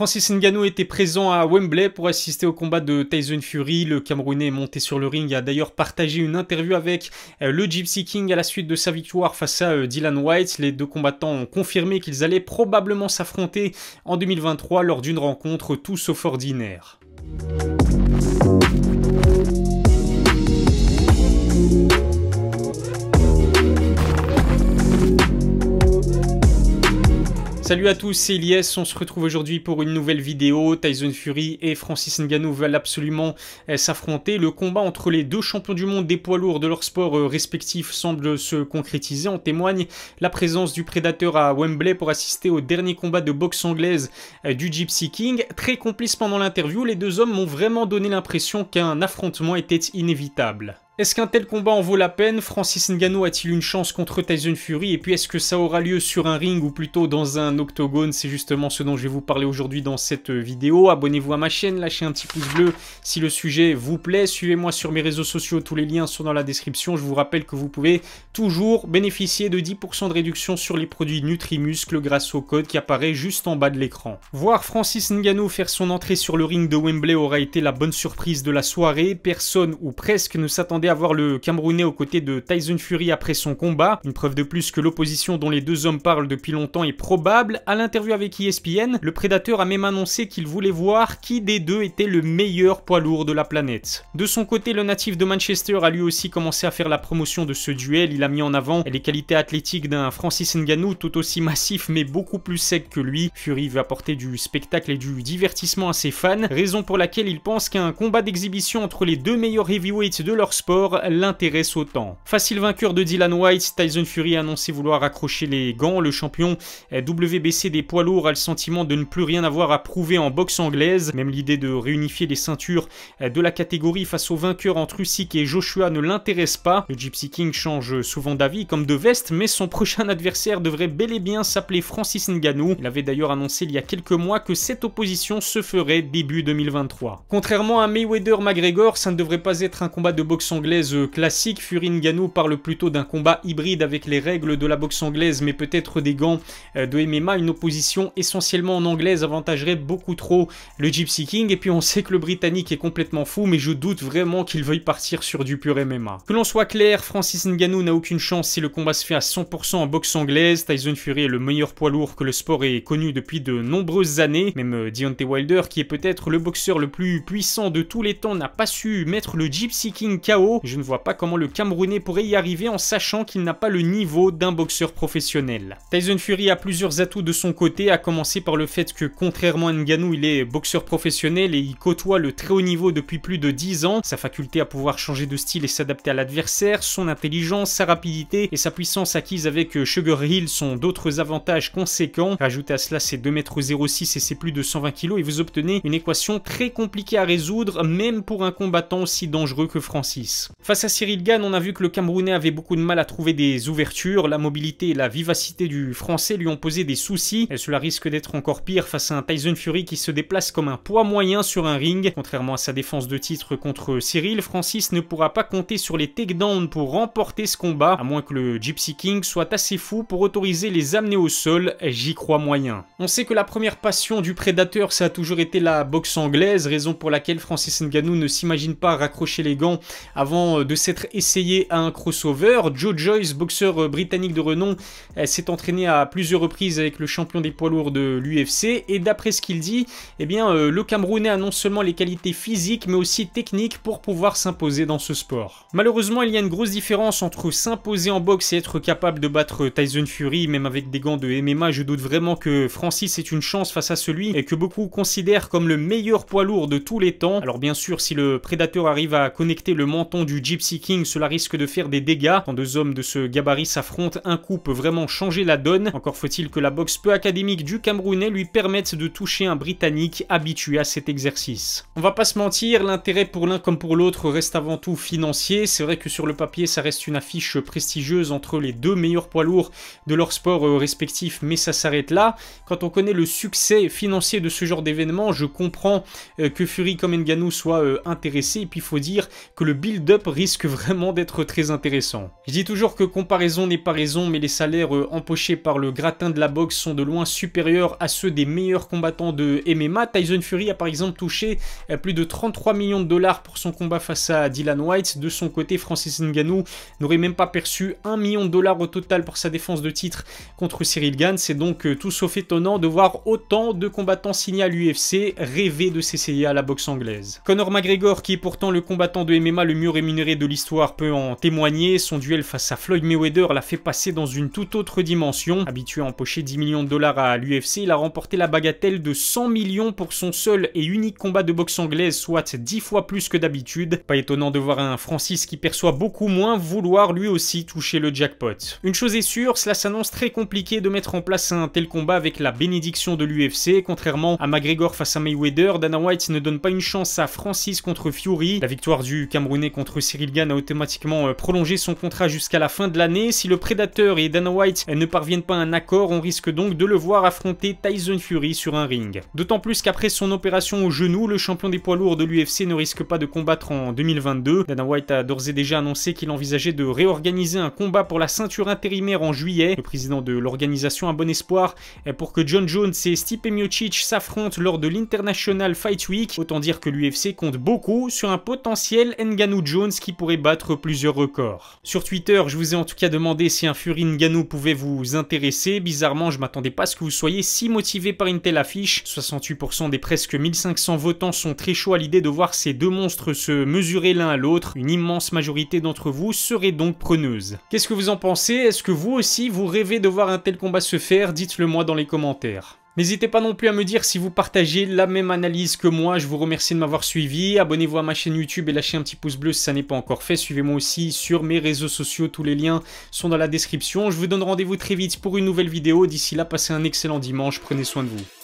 Francis Ngannou était présent à Wembley pour assister au combat de Tyson Fury. Le Camerounais est monté sur le ring et a d'ailleurs partagé une interview avec le Gypsy King à la suite de sa victoire face à Dillian Whyte. Les deux combattants ont confirmé qu'ils allaient probablement s'affronter en 2023 lors d'une rencontre tout sauf ordinaire. Salut à tous, c'est Elias, on se retrouve aujourd'hui pour une nouvelle vidéo. Tyson Fury et Francis Ngannou veulent absolument s'affronter. Le combat entre les deux champions du monde des poids lourds de leur sport respectif semble se concrétiser. En témoigne la présence du prédateur à Wembley pour assister au dernier combat de boxe anglaise du Gypsy King. Très complices pendant l'interview, les deux hommes m'ont vraiment donné l'impression qu'un affrontement était inévitable. Est-ce qu'un tel combat en vaut la peine? Francis Ngannou a-t-il une chance contre Tyson Fury? Et puis est-ce que ça aura lieu sur un ring ou plutôt dans un octogone? C'est justement ce dont je vais vous parler aujourd'hui dans cette vidéo. Abonnez-vous à ma chaîne, lâchez un petit pouce bleu si le sujet vous plaît. Suivez-moi sur mes réseaux sociaux, tous les liens sont dans la description. Je vous rappelle que vous pouvez toujours bénéficier de 10% de réduction sur les produits Nutrimuscle grâce au code qui apparaît juste en bas de l'écran. Voir Francis Ngannou faire son entrée sur le ring de Wembley aura été la bonne surprise de la soirée. Personne ou presque ne s'attendait à voir le Camerounais aux côtés de Tyson Fury après son combat. Une preuve de plus que l'opposition dont les deux hommes parlent depuis longtemps est probable. À l'interview avec ESPN, le prédateur a même annoncé qu'il voulait voir qui des deux était le meilleur poids lourd de la planète. De son côté, le natif de Manchester a lui aussi commencé à faire la promotion de ce duel. Il a mis en avant les qualités athlétiques d'un Francis Ngannou tout aussi massif mais beaucoup plus sec que lui. Fury veut apporter du spectacle et du divertissement à ses fans, raison pour laquelle il pense qu'un combat d'exhibition entre les deux meilleurs heavyweights de leur sport l'intéresse autant. Facile vainqueur de Dillian Whyte, Tyson Fury a annoncé vouloir accrocher les gants. Le champion WBC des poids lourds a le sentiment de ne plus rien avoir à prouver en boxe anglaise. Même l'idée de réunifier les ceintures de la catégorie face aux vainqueurs entre Usyk et Joshua ne l'intéresse pas. Le Gypsy King change souvent d'avis comme de veste, mais son prochain adversaire devrait bel et bien s'appeler Francis Ngannou. Il avait d'ailleurs annoncé il y a quelques mois que cette opposition se ferait début 2023. Contrairement à Mayweather-McGregor, ça ne devrait pas être un combat de boxe anglaise classique. Fury Ngannou parle plutôt d'un combat hybride avec les règles de la boxe anglaise mais peut-être des gants de MMA. Une opposition essentiellement en anglaise avantagerait beaucoup trop le Gypsy King. Et puis on sait que le Britannique est complètement fou, mais je doute vraiment qu'il veuille partir sur du pur MMA. Que l'on soit clair, Francis Ngannou n'a aucune chance si le combat se fait à 100% en boxe anglaise. Tyson Fury est le meilleur poids lourd que le sport ait connu depuis de nombreuses années. Même Deontay Wilder, qui est peut-être le boxeur le plus puissant de tous les temps, n'a pas su mettre le Gypsy King KO. Je ne vois pas comment le Camerounais pourrait y arriver en sachant qu'il n'a pas le niveau d'un boxeur professionnel. Tyson Fury a plusieurs atouts de son côté, à commencer par le fait que contrairement à Ngannou, il est boxeur professionnel et il côtoie le très haut niveau depuis plus de 10 ans. Sa faculté à pouvoir changer de style et s'adapter à l'adversaire, son intelligence, sa rapidité et sa puissance acquise avec Sugar Hill sont d'autres avantages conséquents. Rajoutez à cela ses 2,06 m et ses plus de 120 kg et vous obtenez une équation très compliquée à résoudre, même pour un combattant aussi dangereux que Francis. Face à Cyril Gane, on a vu que le Camerounais avait beaucoup de mal à trouver des ouvertures. La mobilité et la vivacité du Français lui ont posé des soucis. Et cela risque d'être encore pire face à un Tyson Fury qui se déplace comme un poids moyen sur un ring. Contrairement à sa défense de titre contre Cyril, Francis ne pourra pas compter sur les takedowns pour remporter ce combat, à moins que le Gypsy King soit assez fou pour autoriser les amener au sol. J'y crois moyen. On sait que la première passion du prédateur, ça a toujours été la boxe anglaise, raison pour laquelle Francis Ngannou ne s'imagine pas raccrocher les gants avant de s'être essayé à un crossover. Joe Joyce, boxeur britannique de renom, s'est entraîné à plusieurs reprises avec le champion des poids lourds de l'UFC et d'après ce qu'il dit, eh bien, le Camerounais a non seulement les qualités physiques mais aussi techniques pour pouvoir s'imposer dans ce sport. Malheureusement, il y a une grosse différence entre s'imposer en boxe et être capable de battre Tyson Fury, même avec des gants de MMA. Je doute vraiment que Francis ait une chance face à celui et que beaucoup considèrent comme le meilleur poids lourd de tous les temps. Alors bien sûr, si le prédateur arrive à connecter le menton du Gypsy King, cela risque de faire des dégâts. Quand deux hommes de ce gabarit s'affrontent, un coup peut vraiment changer la donne. Encore faut-il que la boxe peu académique du Camerounais lui permette de toucher un Britannique habitué à cet exercice. On va pas se mentir, l'intérêt pour l'un comme pour l'autre reste avant tout financier. C'est vrai que sur le papier, ça reste une affiche prestigieuse entre les deux meilleurs poids lourds de leur sport respectif, mais ça s'arrête là. Quand on connaît le succès financier de ce genre d'événement, je comprends que Fury comme Ngannou soit intéressé. Et puis il faut dire que le build build-up risque vraiment d'être très intéressant. Je dis toujours que comparaison n'est pas raison, mais les salaires empochés par le gratin de la boxe sont de loin supérieurs à ceux des meilleurs combattants de MMA. Tyson Fury a par exemple touché plus de 33 millions de dollars pour son combat face à Dillian Whyte. De son côté, Francis Ngannou n'aurait même pas perçu 1 million de dollars au total pour sa défense de titre contre Cyril Gane. C'est donc tout sauf étonnant de voir autant de combattants signés à l'UFC rêver de s'essayer à la boxe anglaise. Conor McGregor, qui est pourtant le combattant de MMA le mieux rémunéré de l'histoire, peut en témoigner. Son duel face à Floyd Mayweather l'a fait passer dans une toute autre dimension. Habitué à empocher 10 millions de dollars à l'UFC, il a remporté la bagatelle de 100 millions pour son seul et unique combat de boxe anglaise, soit 10 fois plus que d'habitude. Pas étonnant de voir un Francis qui perçoit beaucoup moins vouloir lui aussi toucher le jackpot. Une chose est sûre, cela s'annonce très compliqué de mettre en place un tel combat avec la bénédiction de l'UFC. Contrairement à McGregor face à Mayweather, Dana White ne donne pas une chance à Francis contre Fury. La victoire du Camerounais contre Cyril Gane a automatiquement prolongé son contrat jusqu'à la fin de l'année. Si le Predator et Dana White ne parviennent pas à un accord, on risque donc de le voir affronter Tyson Fury sur un ring. D'autant plus qu'après son opération au genou, le champion des poids lourds de l'UFC ne risque pas de combattre en 2022. Dana White a d'ores et déjà annoncé qu'il envisageait de réorganiser un combat pour la ceinture intérimaire en juillet. Le président de l'organisation a bon espoir pour que John Jones et Stipe Miocic s'affrontent lors de l'International Fight Week. Autant dire que l'UFC compte beaucoup sur un potentiel Ngannou Jones qui pourrait battre plusieurs records. Sur Twitter, je vous ai en tout cas demandé si un Fury Ngannou pouvait vous intéresser. Bizarrement, je m'attendais pas à ce que vous soyez si motivé par une telle affiche. 68% des presque 1500 votants sont très chauds à l'idée de voir ces deux monstres se mesurer l'un à l'autre. Une immense majorité d'entre vous serait donc preneuse. Qu'est-ce que vous en pensez? Est-ce que vous aussi vous rêvez de voir un tel combat se faire? Dites-le moi dans les commentaires. N'hésitez pas non plus à me dire si vous partagez la même analyse que moi. Je vous remercie de m'avoir suivi. Abonnez-vous à ma chaîne YouTube et lâchez un petit pouce bleu si ça n'est pas encore fait. Suivez-moi aussi sur mes réseaux sociaux. Tous les liens sont dans la description. Je vous donne rendez-vous très vite pour une nouvelle vidéo. D'ici là, passez un excellent dimanche. Prenez soin de vous.